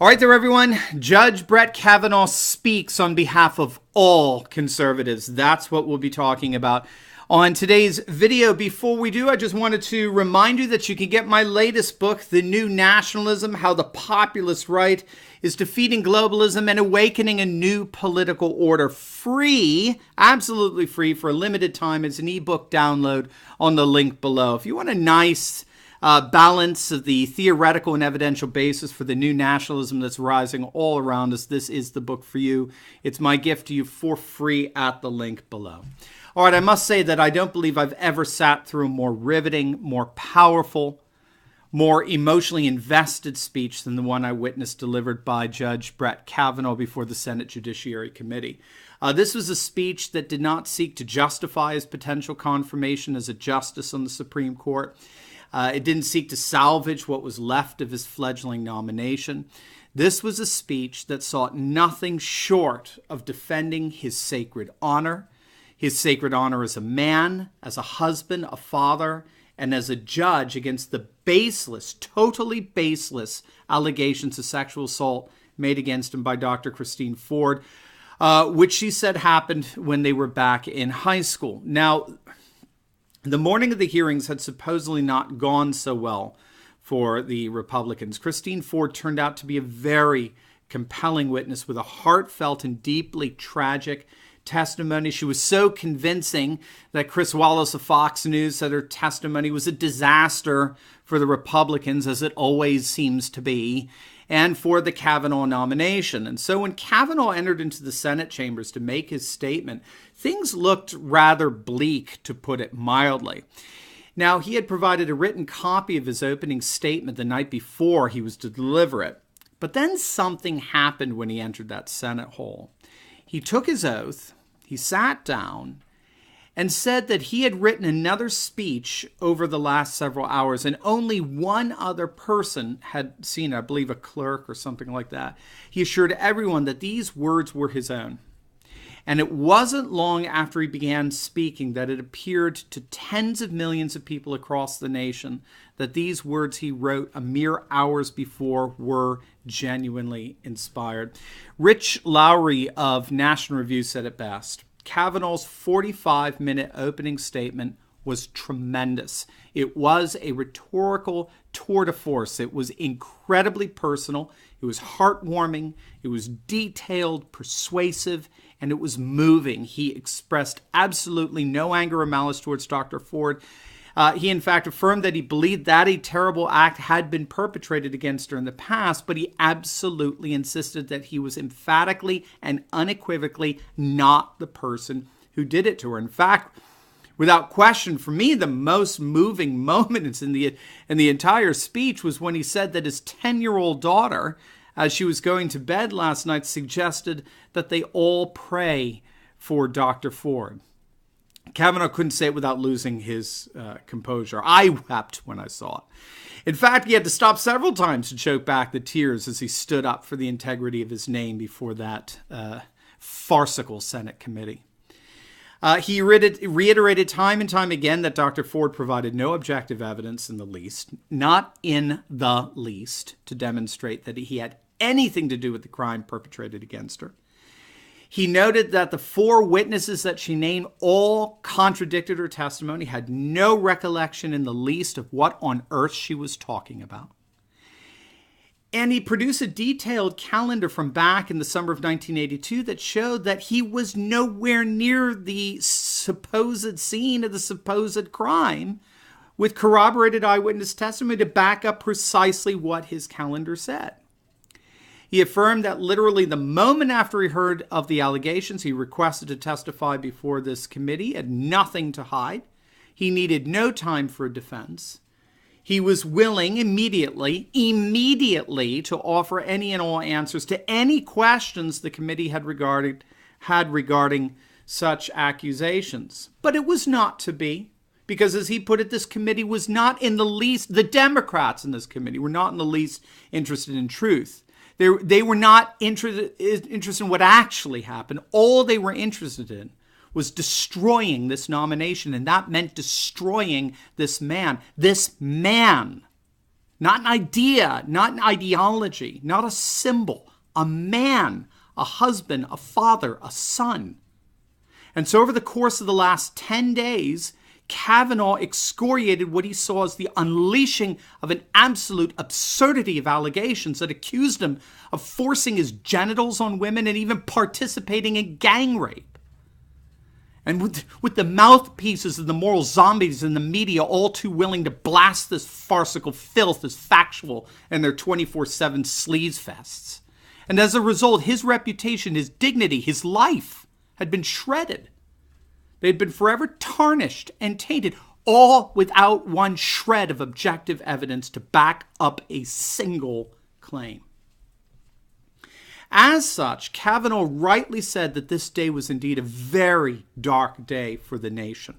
All right there, everyone. Judge Brett Kavanaugh speaks on behalf of all conservatives. That's what we'll be talking about on today's video. Before we do, I just wanted to remind you that you can get my latest book, The New Nationalism: How the Populist Right is Defeating Globalism and Awakening a New Political Order. Free, absolutely free for a limited time. It's an ebook download on the link below. If you want a nice balance of the theoretical and evidential basis for the new nationalism that's rising all around us, this is the book for you. It's my gift to you for free at the link below. All right, I must say that I don't believe I've ever sat through a more riveting, more powerful, more emotionally invested speech than the one I witnessed delivered by Judge Brett Kavanaugh before the Senate Judiciary Committee. This was a speech that did not seek to justify his potential confirmation as a justice on the Supreme Court. It didn't seek to salvage what was left of his fledgling nomination. This was a speech that sought nothing short of defending his sacred honor as a man, as a husband, a father, and as a judge against the baseless, totally baseless allegations of sexual assault made against him by Dr. Christine Ford, which she said happened when they were back in high school. Now, the morning of the hearings had supposedly not gone so well for the Republicans. Christine Ford turned out to be a very compelling witness with a heartfelt and deeply tragic testimony. She was so convincing that Chris Wallace of Fox News said her testimony was a disaster for the Republicans, as it always seems to be, and for the Kavanaugh nomination. And so when Kavanaugh entered into the Senate chambers to make his statement, things looked rather bleak, to put it mildly. Now, he had provided a written copy of his opening statement the night before he was to deliver it. But then something happened when he entered that Senate hall. He took his oath, he sat down, and said that he had written another speech over the last several hours, and only one other person had seen it, I believe a clerk or something like that. He assured everyone that these words were his own. And it wasn't long after he began speaking that it appeared to tens of millions of people across the nation that these words he wrote a mere hours before were genuinely inspired. Rich Lowry of National Review said it best. Kavanaugh's 45-minute opening statement was tremendous. It was a rhetorical tour de force. It was incredibly personal. It was heartwarming. It was detailed, persuasive, and it was moving. He expressed absolutely no anger or malice towards Dr. Ford. He, in fact, affirmed that he believed that a terrible act had been perpetrated against her in the past, but he absolutely insisted that he was emphatically and unequivocally not the person who did it to her. In fact, without question, for me, the most moving moments in the entire speech was when he said that his 10-year-old daughter, as she was going to bed last night, suggested that they all pray for Dr. Ford. Kavanaugh couldn't say it without losing his composure. I wept when I saw it. In fact, he had to stop several times to choke back the tears as he stood up for the integrity of his name before that farcical Senate committee. He reiterated time and time again that Dr. Ford provided no objective evidence in the least, not in the least, to demonstrate that he had anything to do with the crime perpetrated against her. He noted that the four witnesses that she named all contradicted her testimony, had no recollection in the least of what on earth she was talking about. And he produced a detailed calendar from back in the summer of 1982 that showed that he was nowhere near the supposed scene of the supposed crime, with corroborated eyewitness testimony to back up precisely what his calendar said. He affirmed that literally the moment after he heard of the allegations, he requested to testify before this committee, had nothing to hide. He needed no time for a defense. He was willing immediately to offer any and all answers to any questions the committee had regarding such accusations. But it was not to be, because as he put it, this committee was not in the least, the Democrats in this committee were not in the least interested in truth. They were not interested in what actually happened. All they were interested in was destroying this nomination, and that meant destroying this man. This man not an idea, not an ideology, not a symbol, a man, a husband, a father, a son. And so over the course of the last 10 days, Kavanaugh excoriated what he saw as the unleashing of an absolute absurdity of allegations that accused him of forcing his genitals on women and even participating in gang rape. And with the mouthpieces of the moral zombies in the media all too willing to blast this farcical filth as factual in their 24/7 sleaze fests. And as a result, his reputation, his dignity, his life had been shredded. They had been forever tarnished and tainted, all without one shred of objective evidence to back up a single claim. As such, Kavanaugh rightly said that this day was indeed a very dark day for the nation.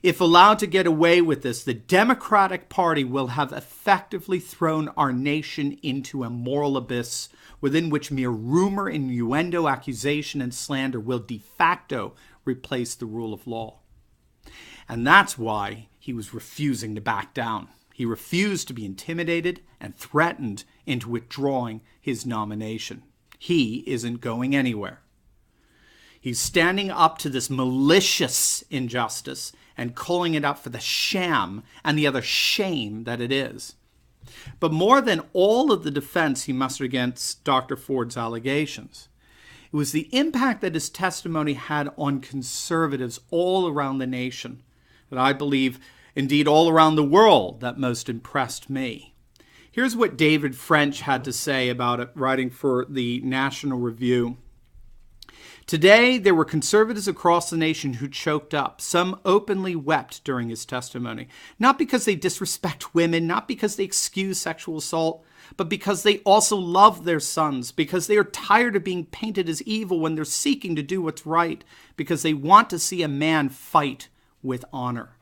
If allowed to get away with this, the Democratic Party will have effectively thrown our nation into a moral abyss within which mere rumor, innuendo, accusation, and slander will de facto replace the rule of law. And that's why he was refusing to back down. He refused to be intimidated and threatened into withdrawing his nomination. He isn't going anywhere. He's standing up to this malicious injustice and calling it out for the sham and the other shame that it is. But more than all of the defense he mustered against Dr. Ford's allegations, it was the impact that his testimony had on conservatives all around the nation, that I believe, indeed all around the world, that most impressed me. Here's what David French had to say about it, writing for the National Review. Today, there were conservatives across the nation who choked up. Some openly wept during his testimony, not because they disrespect women, not because they excuse sexual assault, but because they also love their sons, because they are tired of being painted as evil when they're seeking to do what's right, because they want to see a man fight with honor.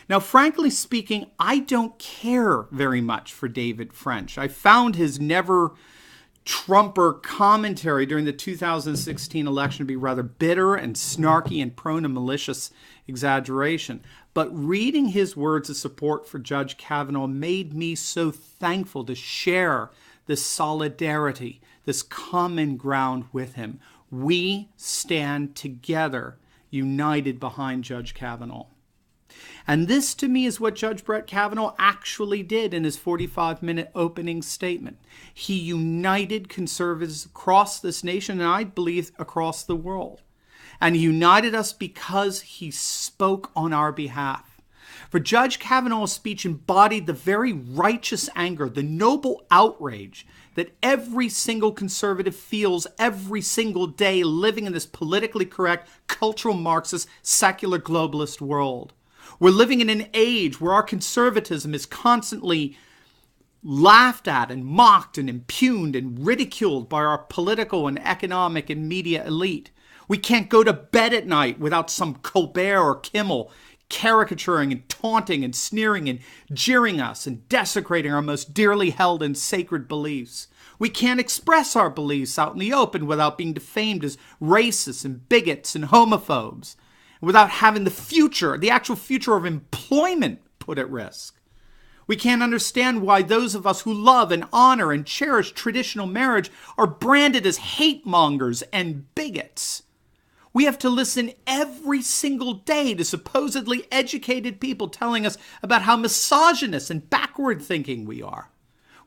Now, frankly speaking, I don't care very much for David French. I found his never-Trumper commentary during the 2016 election to be rather bitter and snarky and prone to malicious exaggeration. But reading his words of support for Judge Kavanaugh made me so thankful to share this solidarity, this common ground with him. We stand together, united behind Judge Kavanaugh. And this, to me, is what Judge Brett Kavanaugh actually did in his 45-minute opening statement. He united conservatives across this nation, and I believe across the world. And he united us because he spoke on our behalf. For Judge Kavanaugh's speech embodied the very righteous anger, the noble outrage that every single conservative feels every single day living in this politically correct, cultural Marxist, secular globalist world. We're living in an age where our conservatism is constantly laughed at and mocked and impugned and ridiculed by our political and economic and media elite. We can't go to bed at night without some Colbert or Kimmel caricaturing and taunting and sneering and jeering us and desecrating our most dearly held and sacred beliefs. We can't express our beliefs out in the open without being defamed as racists and bigots and homophobes, without having the future, the actual future of employment put at risk. We can't understand why those of us who love and honor and cherish traditional marriage are branded as hate mongers and bigots. We have to listen every single day to supposedly educated people telling us about how misogynist and backward thinking we are.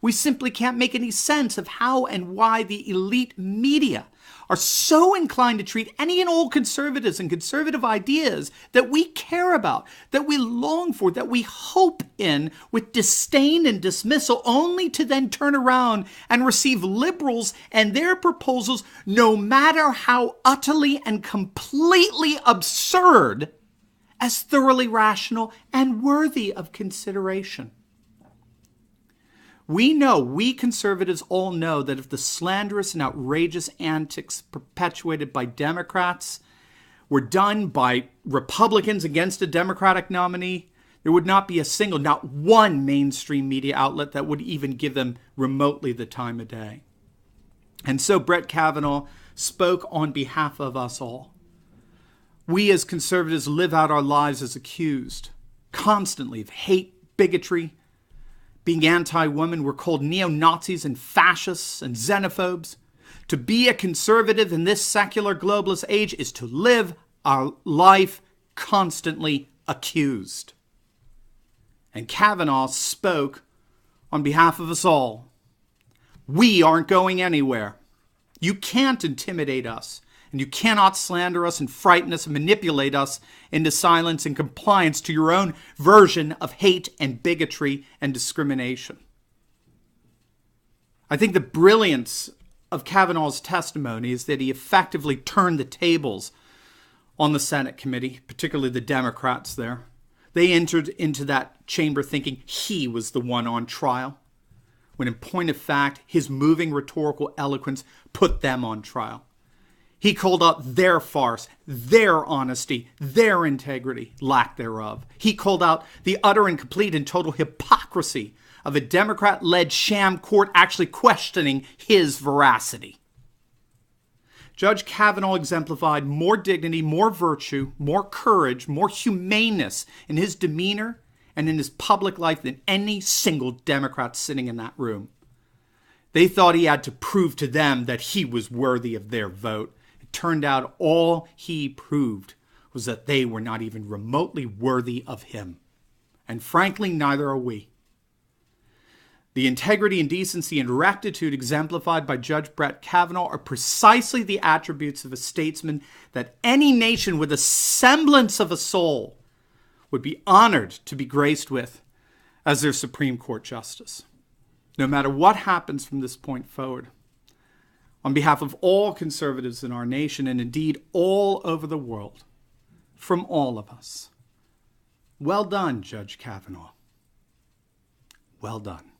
We simply can't make any sense of how and why the elite media are so inclined to treat any and all conservatives and conservative ideas that we care about, that we long for, that we hope in with disdain and dismissal, only to then turn around and receive liberals and their proposals, no matter how utterly and completely absurd, as thoroughly rational and worthy of consideration. We conservatives all know that if the slanderous and outrageous antics perpetuated by Democrats were done by Republicans against a Democratic nominee, there would not be a single, not one mainstream media outlet that would even give them remotely the time of day. And so Brett Kavanaugh spoke on behalf of us all. We as conservatives live out our lives as accused, constantly, of hate, bigotry, being anti-woman. We're called neo-Nazis and fascists and xenophobes. To be a conservative in this secular globalist age is to live our life constantly accused. And Kavanaugh spoke on behalf of us all. We aren't going anywhere. You can't intimidate us, and you cannot slander us and frighten us and manipulate us into silence and compliance to your own version of hate and bigotry and discrimination. I think the brilliance of Kavanaugh's testimony is that he effectively turned the tables on the Senate committee, particularly the Democrats there. They entered into that chamber thinking he was the one on trial, when in point of fact, his moving rhetorical eloquence put them on trial. He called out their farce, their honesty, their integrity, lack thereof. He called out the utter and complete and total hypocrisy of a Democrat-led sham court actually questioning his veracity. Judge Kavanaugh exemplified more dignity, more virtue, more courage, more humaneness in his demeanor and in his public life than any single Democrat sitting in that room. They thought he had to prove to them that he was worthy of their vote. It turned out all he proved was that they were not even remotely worthy of him. And frankly, neither are we. The integrity and decency and rectitude exemplified by Judge Brett Kavanaugh are precisely the attributes of a statesman that any nation with a semblance of a soul would be honored to be graced with as their Supreme Court justice. No matter what happens from this point forward, on behalf of all conservatives in our nation and indeed all over the world, from all of us, well done, Judge Kavanaugh. Well done.